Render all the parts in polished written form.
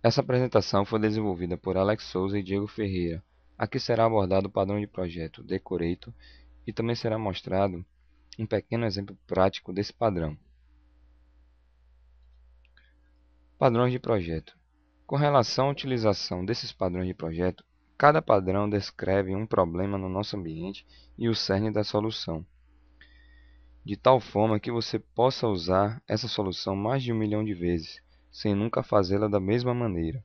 Essa apresentação foi desenvolvida por Alex Souza e Diego Ferreira. Aqui será abordado o padrão de projeto Decorator e também será mostrado um pequeno exemplo prático desse padrão. Padrões de projeto. Com relação à utilização desses padrões de projeto, cada padrão descreve um problema no nosso ambiente e o cerne da solução, de tal forma que você possa usar essa solução mais de 1 milhão de vezes, sem nunca fazê-la da mesma maneira.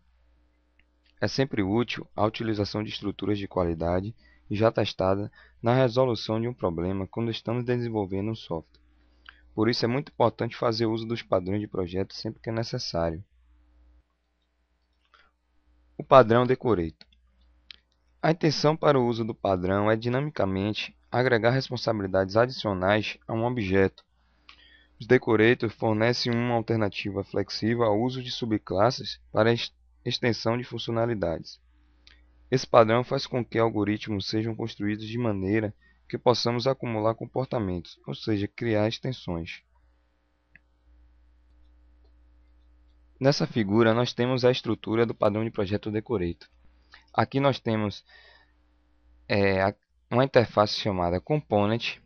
É sempre útil a utilização de estruturas de qualidade já testada na resolução de um problema quando estamos desenvolvendo um software. Por isso é muito importante fazer uso dos padrões de projeto sempre que é necessário. O padrão Decorator. A intenção para o uso do padrão é dinamicamente agregar responsabilidades adicionais a um objeto. Os Decorators fornecem uma alternativa flexível ao uso de subclasses para extensão de funcionalidades. Esse padrão faz com que algoritmos sejam construídos de maneira que possamos acumular comportamentos, ou seja, criar extensões. Nessa figura, nós temos a estrutura do padrão de projeto Decorator. Aqui nós temos uma interface chamada Component,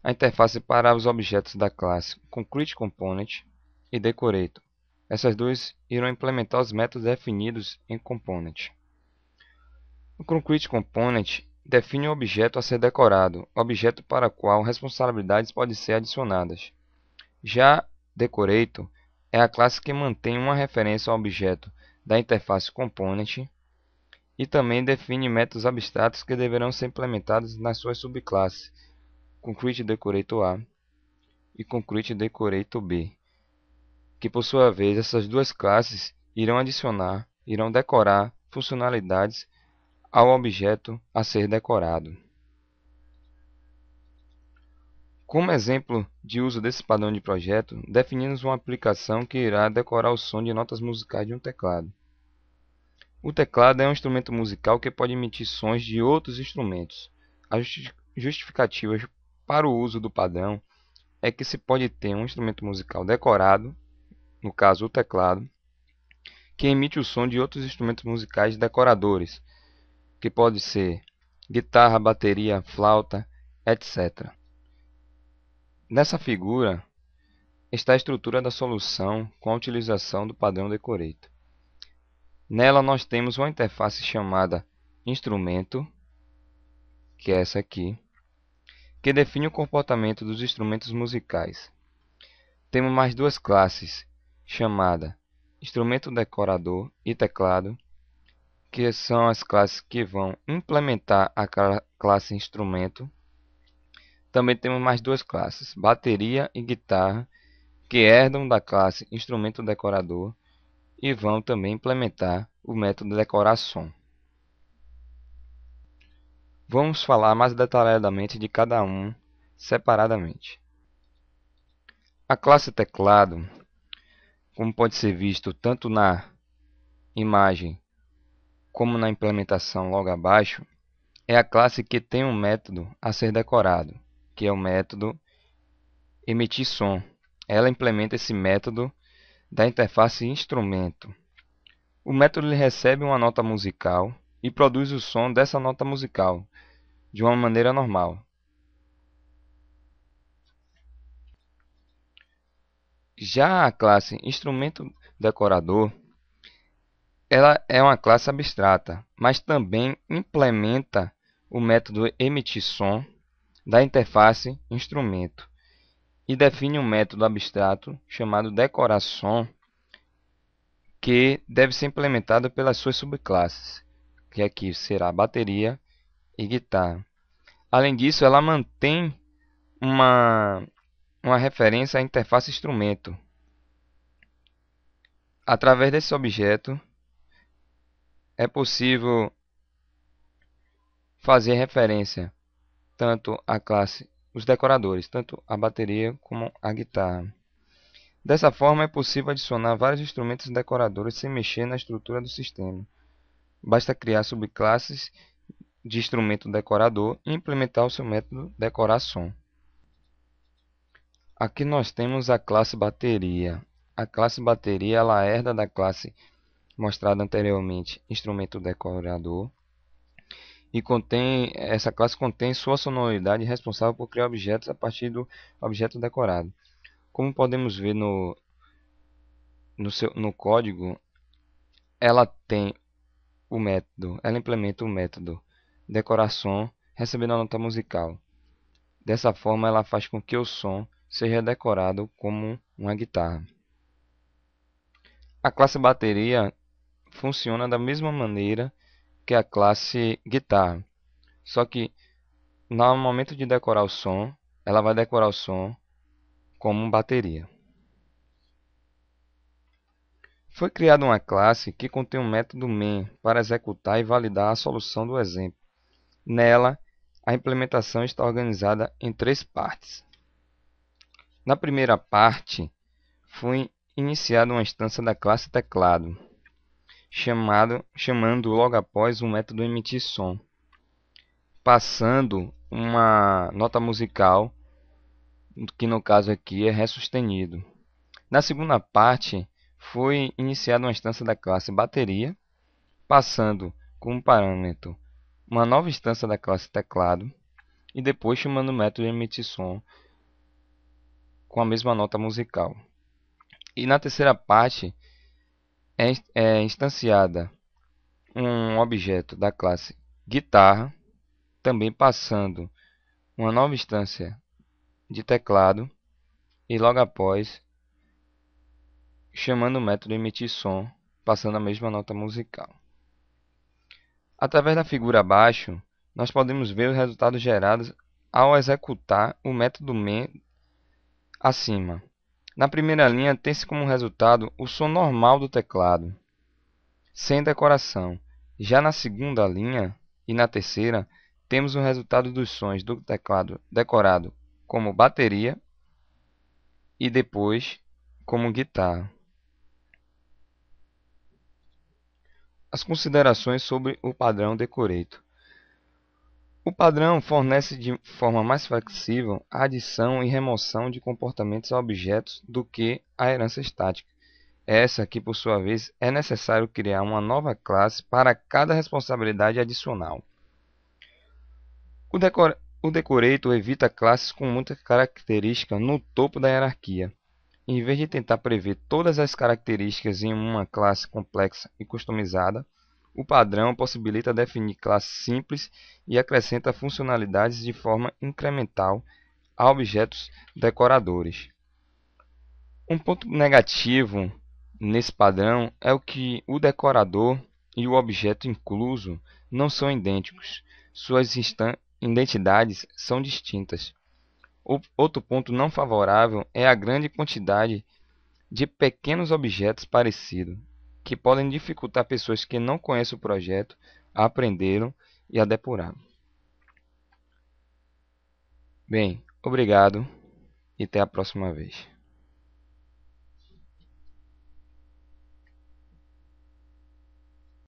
a interface para os objetos da classe ConcreteComponent e Decorator. Essas duas irão implementar os métodos definidos em Component. O ConcreteComponent define o objeto a ser decorado, objeto para o qual responsabilidades podem ser adicionadas. Já Decorator é a classe que mantém uma referência ao objeto da interface Component e também define métodos abstratos que deverão ser implementados nas suas subclasses ConcreteDecorator A e ConcreteDecorator B, que por sua vez essas duas classes irão decorar funcionalidades ao objeto a ser decorado. Como exemplo de uso desse padrão de projeto, definimos uma aplicação que irá decorar o som de notas musicais de um teclado. O teclado é um instrumento musical que pode emitir sons de outros instrumentos. A justificativa para o uso do padrão é que se pode ter um instrumento musical decorado, no caso o teclado, que emite o som de outros instrumentos musicais decoradores, que pode ser guitarra, bateria, flauta, etc. Nessa figura está a estrutura da solução com a utilização do padrão Decorator. Nela nós temos uma interface chamada Instrumento, que é essa aqui, que define o comportamento dos instrumentos musicais. Temos mais duas classes, chamada Instrumento Decorador e Teclado, que são as classes que vão implementar a classe Instrumento. Também temos mais duas classes, Bateria e Guitarra, que herdam da classe Instrumento Decorador e vão também implementar o método Decorar Som. Vamos falar mais detalhadamente de cada um separadamente. A classe Teclado, como pode ser visto tanto na imagem como na implementação logo abaixo, é a classe que tem um método a ser decorado, que é o método emitir som. Ela implementa esse método da interface instrumento. O método recebe uma nota musical e produz o som dessa nota musical de uma maneira normal. Já a classe instrumento decorador, ela é uma classe abstrata, mas também implementa o método emitir som da interface instrumento e define um método abstrato chamado decorar som que deve ser implementado pelas suas subclasses, que aqui será bateria e guitarra. Além disso, ela mantém uma referência à interface instrumento. Através desse objeto, é possível fazer referência tanto à classe, os decoradores, tanto a bateria como a guitarra. Dessa forma, é possível adicionar vários instrumentos decoradores sem mexer na estrutura do sistema. Basta criar subclasses de instrumento decorador e implementar o seu método decorar som. Aqui nós temos a classe bateria. A classe bateria ela herda da classe mostrado anteriormente, instrumento decorador, e essa classe contém sua sonoridade responsável por criar objetos a partir do objeto decorado. Como podemos ver no código, ela implementa o método decoração recebendo a nota musical. Dessa forma, ela faz com que o som seja decorado como uma guitarra. A classe bateria funciona da mesma maneira que a classe guitarra, só que no momento de decorar o som, ela vai decorar o som como bateria. Foi criada uma classe que contém um método main para executar e validar a solução do exemplo. Nela, a implementação está organizada em 3 partes. Na primeira parte, foi iniciada uma instância da classe teclado, chamando logo após o método emitir som, passando uma nota musical, que no caso aqui é Ré sustenido. Na segunda parte, foi iniciada uma instância da classe bateria, passando como parâmetro uma nova instância da classe teclado e depois chamando o método emitir som com a mesma nota musical. E na terceira parte é instanciada um objeto da classe guitarra, também passando uma nova instância de teclado e logo após chamando o método emitir som, passando a mesma nota musical. Através da figura abaixo, nós podemos ver os resultados gerados ao executar o método main acima. Na primeira linha, tem-se como resultado o som normal do teclado, sem decoração. Já na segunda linha e na terceira, temos o resultado dos sons do teclado decorado como bateria e depois como guitarra. As considerações sobre o padrão Decorator. O padrão fornece de forma mais flexível a adição e remoção de comportamentos a objetos do que a herança estática. Essa que, por sua vez, é necessário criar uma nova classe para cada responsabilidade adicional. O Decorator evita classes com muita característica no topo da hierarquia. Em vez de tentar prever todas as características em uma classe complexa e customizada, o padrão possibilita definir classes simples e acrescenta funcionalidades de forma incremental a objetos decoradores. Um ponto negativo nesse padrão é o que o decorador e o objeto incluso não são idênticos, suas identidades são distintas. Outro ponto não favorável é a grande quantidade de pequenos objetos parecidos, que podem dificultar pessoas que não conhecem o projeto a aprenderem e a depurar. Bem, obrigado e até a próxima vez.